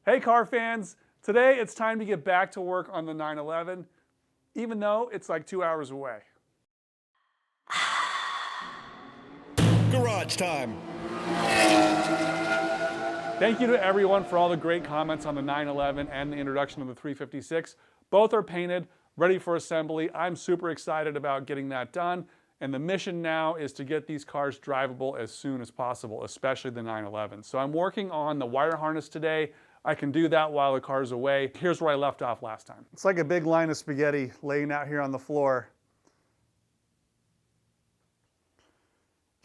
Hey car fans, today it's time to get back to work on the 911, even though it's like 2 hours away. Garage time. Thank you to everyone for all the great comments on the 911 and the introduction of the 356. Both are painted, ready for assembly. I'm super excited about getting that done, and the mission now is to get these cars drivable as soon as possible, especially the 911. So I'm working on the wire harness today. I can do that while the car's away. Here's where I left off last time. It's like a big line of spaghetti laying out here on the floor.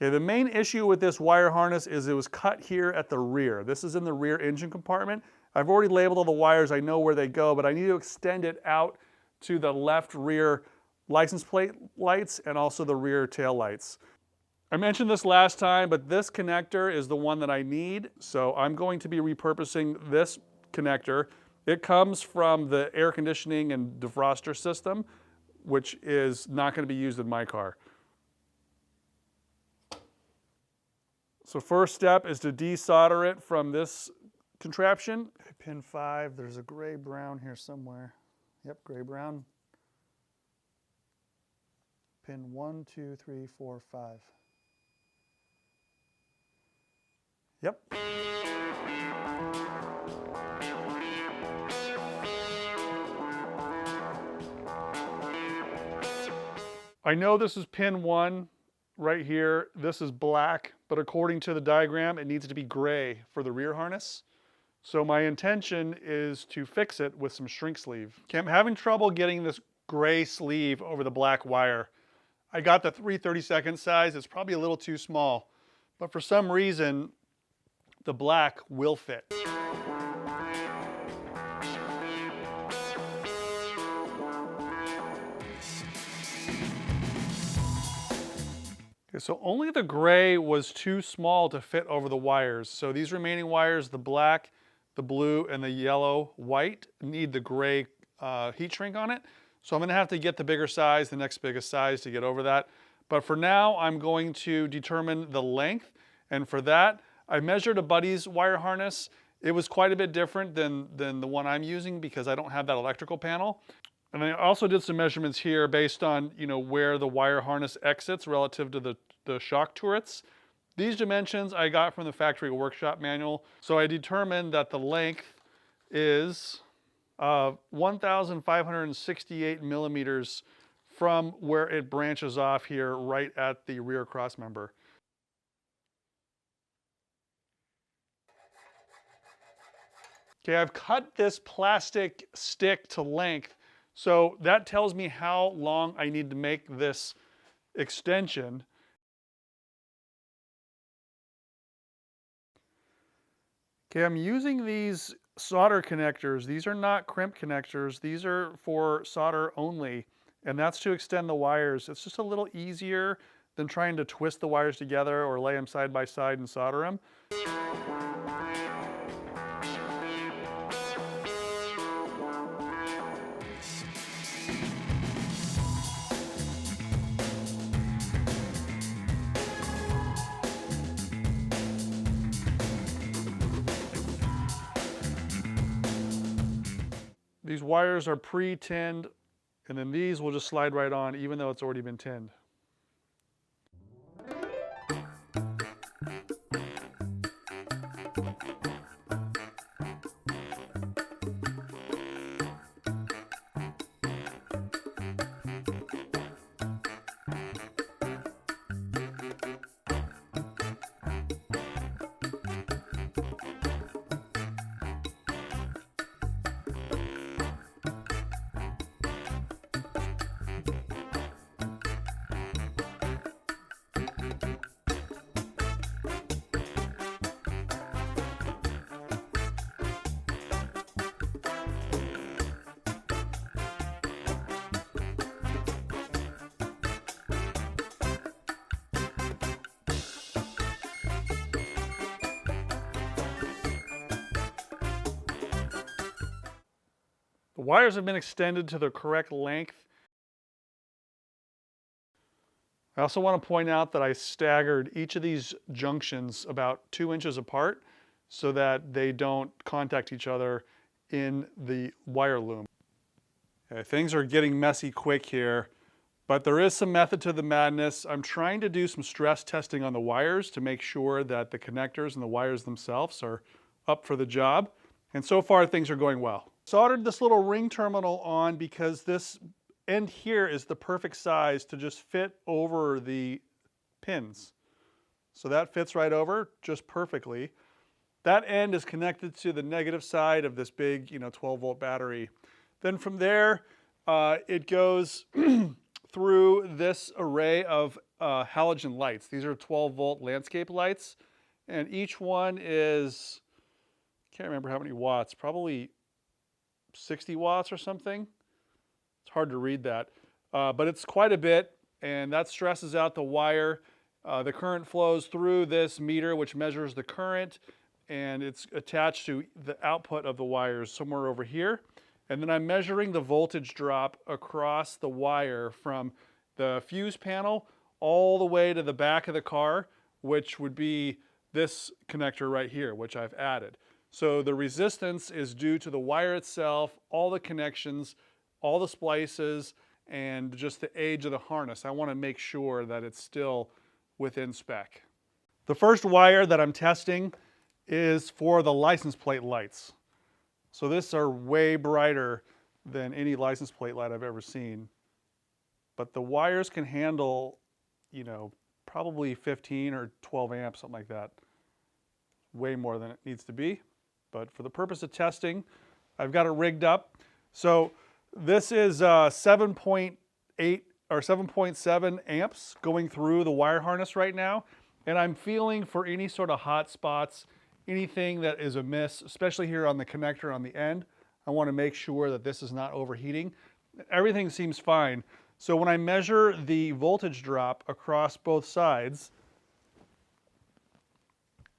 Okay, the main issue with this wire harness is it was cut here at the rear. This is in the rear engine compartment. I've already labeled all the wires, I know where they go, but I need to extend it out to the left rear license plate lights and also the rear tail lights. I mentioned this last time, but this connector is the one that I need, so I'm going to be repurposing this connector. It comes from the air conditioning and defroster system, which is not going to be used in my car. So first step is to desolder it from this contraption. Pin 5, there's a gray-brown here somewhere. Yep, gray-brown. Pin 1, 2, 3, 4, 5. Yep. I know this is pin 1 right here. This is black, but according to the diagram, it needs to be gray for the rear harness. So my intention is to fix it with some shrink sleeve. Okay, I'm having trouble getting this gray sleeve over the black wire. I got the 3/32 size. It's probably a little too small, but for some reason, the black will fit. Okay, so only the gray was too small to fit over the wires. So these remaining wires, the black, the blue, and the yellow, white, need the gray heat shrink on it. So I'm gonna have to get the bigger size, the next biggest size to get over that. But for now, I'm going to determine the length. And for that, I measured a buddy's wire harness. It was quite a bit different than the one I'm using because I don't have that electrical panel. And I also did some measurements here based on where the wire harness exits relative to the shock turrets. These dimensions I got from the factory workshop manual. So I determined that the length is 1,568 millimeters from where it branches off here right at the rear cross member. Okay, I've cut this plastic stick to length, so that tells me how long I need to make this extension. Okay, I'm using these solder connectors. These are not crimp connectors. These are for solder only, and that's to extend the wires. It's just a little easier than trying to twist the wires together or lay them side by side and solder them. These wires are pre-tinned, and then these will just slide right on even though it's already been tinned. The wires have been extended to the correct length. I also want to point out that I staggered each of these junctions about 2 inches apart. so that they don't contact each other in the wire loom. Okay, things are getting messy quick here, but there is some method to the madness. I'm trying to do some stress testing on the wires to make sure that the connectors and the wires themselves are up for the job. And so far things are going well. Soldered this little ring terminal on because this end here is the perfect size to just fit over the pins. So that fits right over just perfectly. That end is connected to the negative side of this big, 12-volt battery. Then from there, it goes through this array of halogen lights. These are 12-volt landscape lights, and each one is, can't remember how many watts, probably 60 watts or something. It's hard to read that, but it's quite a bit, and that stresses out the wire. The current flows through this meter, which measures the current, and it's attached to the output of the wires somewhere over here. And then I'm measuring the voltage drop across the wire from the fuse panel all the way to the back of the car, which would be this connector right here, which I've added. So the resistance is due to the wire itself, all the connections, all the splices, and just the age of the harness. I want to make sure that it's still within spec. The first wire that I'm testing is for the license plate lights. So these are way brighter than any license plate light I've ever seen. But the wires can handle, probably 15 or 12 amps, something like that. Way more than it needs to be. But for the purpose of testing, I've got it rigged up. So this is 7.8 or 7.7 amps going through the wire harness right now. And I'm feeling for any sort of hot spots, anything that is amiss, especially here on the connector on the end. I want to make sure that this is not overheating. Everything seems fine. So when I measure the voltage drop across both sides,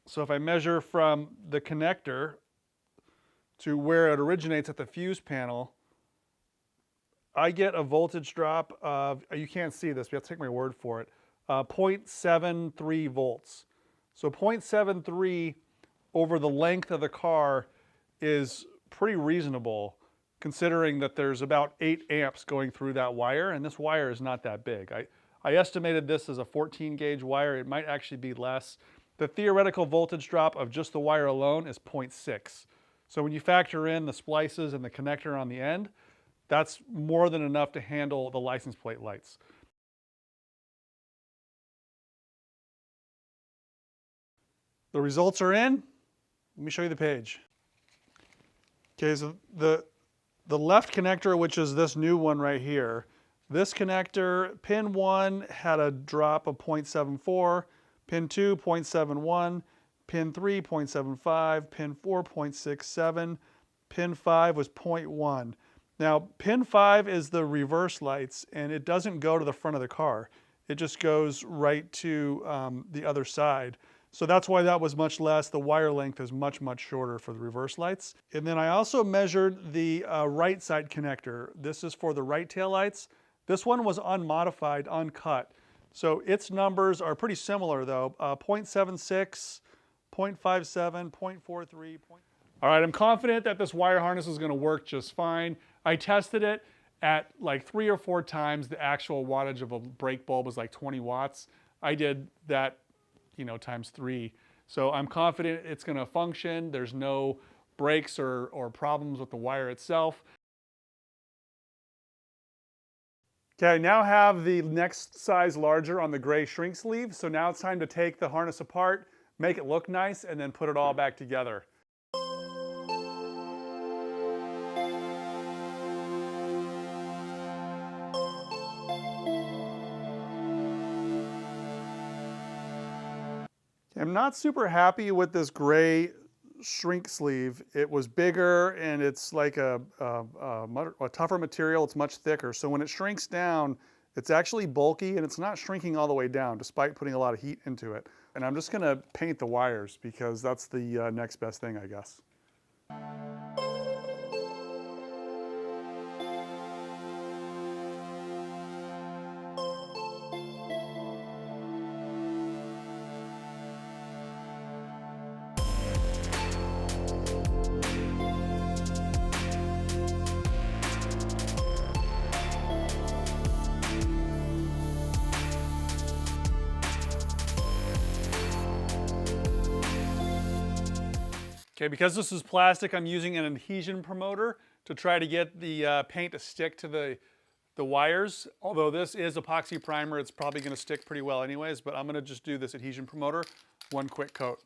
so if I measure from the connector to where it originates at the fuse panel, I get a voltage drop of, you can't see this, but you have to take my word for it, 0.73 volts. So 0.73 over the length of the car is pretty reasonable, considering that there's about 8 amps going through that wire, and this wire is not that big. I estimated this as a 14 gauge wire. It might actually be less. The theoretical voltage drop of just the wire alone is 0.6. So when you factor in the splices and the connector on the end, that's more than enough to handle the license plate lights. The results are in. Let me show you the page. Okay, so the left connector, which is this new one right here, this connector, pin 1 had a drop of 0.74, pin 2, 0.71, pin 3, 0.75, pin 4, 0.67, pin 5 was 0.1. Now, pin 5 is the reverse lights, and it doesn't go to the front of the car. It just goes right to the other side. So that's why that was much less. The wire length is much, much shorter for the reverse lights. And then I also measured the right side connector. This is for the right tail lights. This one was unmodified, uncut. So its numbers are pretty similar though, 0.76, 0.57, 0.43. All right, I'm confident that this wire harness is gonna work just fine. I tested it at like 3 or 4 times. The actual wattage of a brake bulb was like 20 watts. I did that times 3. So I'm confident it's gonna function. There's no breaks or problems with the wire itself. Okay, I now have the next size larger on the gray shrink sleeve. So now it's time to take the harness apart, make it look nice, and then put it all back together. I'm not super happy with this gray shrink sleeve. It was bigger and it's like a tougher material. It's much thicker. So when it shrinks down, it's actually bulky and it's not shrinking all the way down despite putting a lot of heat into it. And I'm just gonna paint the wires because that's the next best thing, I guess. Okay, because this is plastic, I'm using an adhesion promoter to try to get the paint to stick to the wires. Although this is epoxy primer, it's probably going to stick pretty well anyways, but I'm going to just do this adhesion promoter, one quick coat.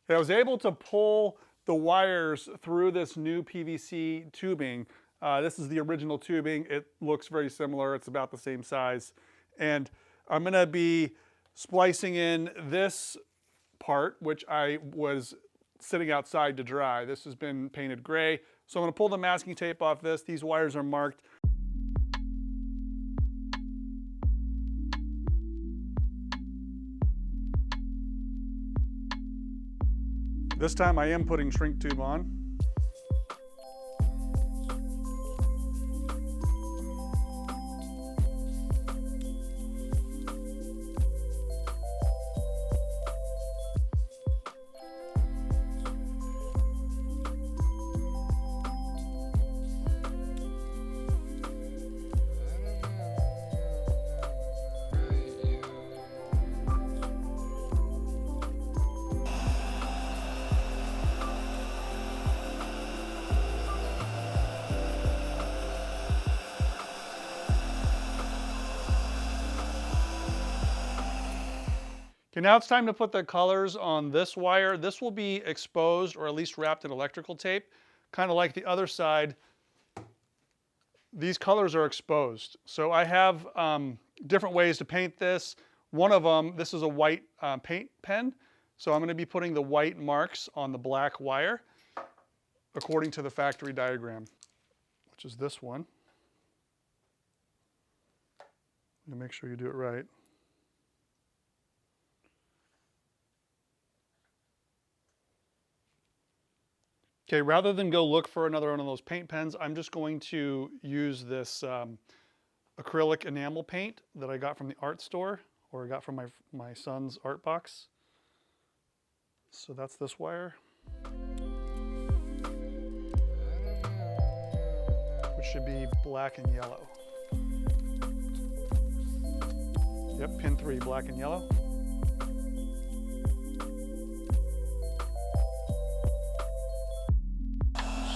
I was able to pull the wires through this new PVC tubing. This is the original tubing. It looks very similar. It's about the same size. And I'm going to be splicing in this part, which I was sitting outside to dry. This has been painted gray. So I'm going to pull the masking tape off this. These wires are marked. This time I am putting shrink tube on. Okay, now it's time to put the colors on this wire. This will be exposed or at least wrapped in electrical tape. Kind of like the other side, these colors are exposed. So I have different ways to paint this. One of them, this is a white paint pen. So I'm going to be putting the white marks on the black wire according to the factory diagram, which is this one. You make sure you do it right. Okay, rather than go look for another one of those paint pens, I'm just going to use this acrylic enamel paint that I got from the art store, or I got from my son's art box. So that's this wire, which should be black and yellow. Yep, pin 3, black and yellow.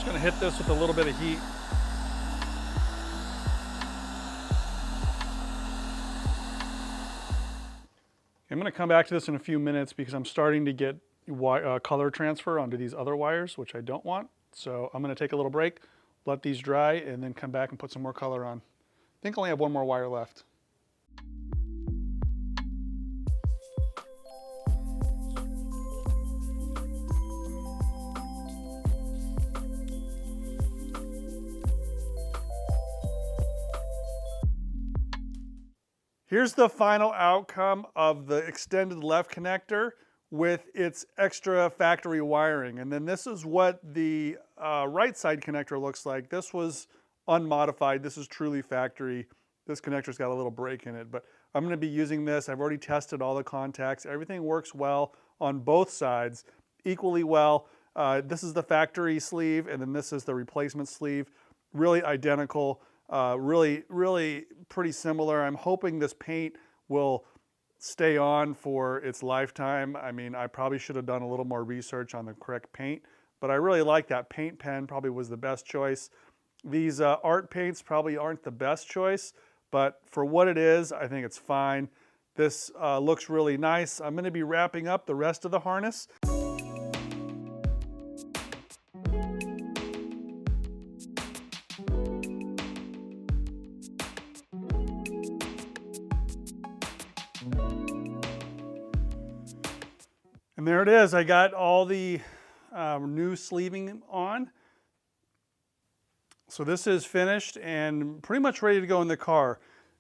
Going to hit this with a little bit of heat. I'm going to come back to this in a few minutes because I'm starting to get color transfer onto these other wires, which I don't want. So I'm going to take a little break, let these dry, and then come back and put some more color on. I think I only have one more wire left. Here's the final outcome of the extended left connector with its extra factory wiring. And then this is what the right side connector looks like. This was unmodified. This is truly factory. This connector's got a little break in it, but I'm going to be using this. I've already tested all the contacts. Everything works well on both sides, equally well. This is the factory sleeve, and then this is the replacement sleeve. Really identical. Really pretty similar. I'm hoping this paint will stay on for its lifetime. I mean, I probably should have done a little more research on the correct paint, but I really like that paint pen. Probably was the best choice. These art paints probably aren't the best choice, but for what it is, I think it's fine. This looks really nice. I'm going to be wrapping up the rest of the harness. And there it is. I got all the new sleeving on. So this is finished and pretty much ready to go in the car.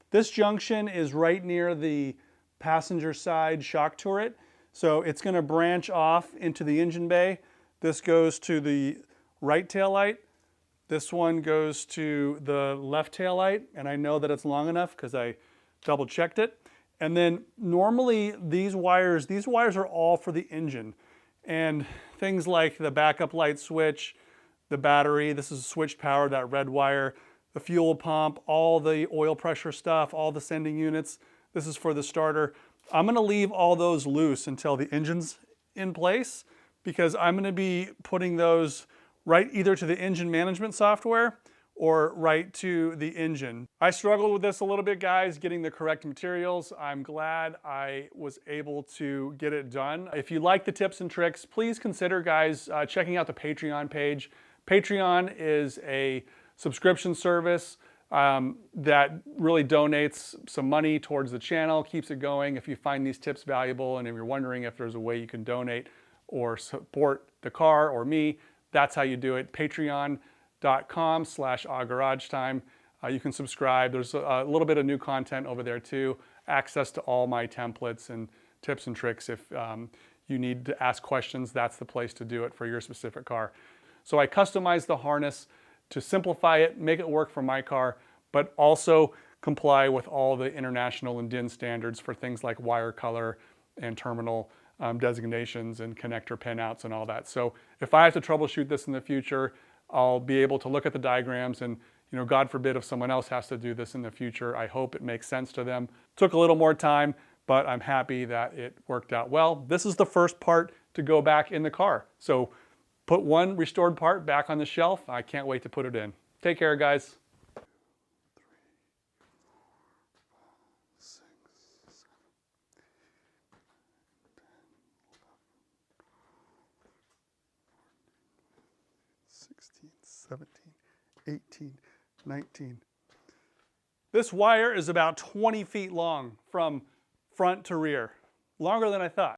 This junction is right near the passenger side shock turret. So it's going to branch off into the engine bay. This goes to the right tail light. This one goes to the left tail light, and I know that it's long enough because I double checked it. And then normally these wires are all for the engine. And things like the backup light switch, the battery, this is switched power, that red wire, the fuel pump, all the oil pressure stuff, all the sending units, this is for the starter. I'm gonna leave all those loose until the engine's in place, because I'm gonna be putting those right either to the engine management software or right to the engine. I struggled with this a little bit, guys, getting the correct materials. I'm glad I was able to get it done. If you like the tips and tricks, please consider, guys, checking out the Patreon page. Patreon is a subscription service that really donates some money towards the channel, keeps it going. If you find these tips valuable and if you're wondering if there's a way you can donate or support the car or me, that's how you do it. Patreon.com/agaragetime. You can subscribe. There's a little bit of new content over there too. Access to all my templates and tips and tricks. If you need to ask questions, that's the place to do it for your specific car. So I customized the harness to simplify it, make it work for my car, but also comply with all the international and DIN standards for things like wire color and terminal designations and connector pinouts and all that. So if I have to troubleshoot this in the future, I'll be able to look at the diagrams and, you know, God forbid if someone else has to do this in the future, I hope it makes sense to them. Took a little more time, but I'm happy that it worked out well. This is the first part to go back in the car. So put one restored part back on the shelf. I can't wait to put it in. Take care, guys. 16, 17, 18, 19. This wire is about 20 feet long from front to rear. Longer than I thought.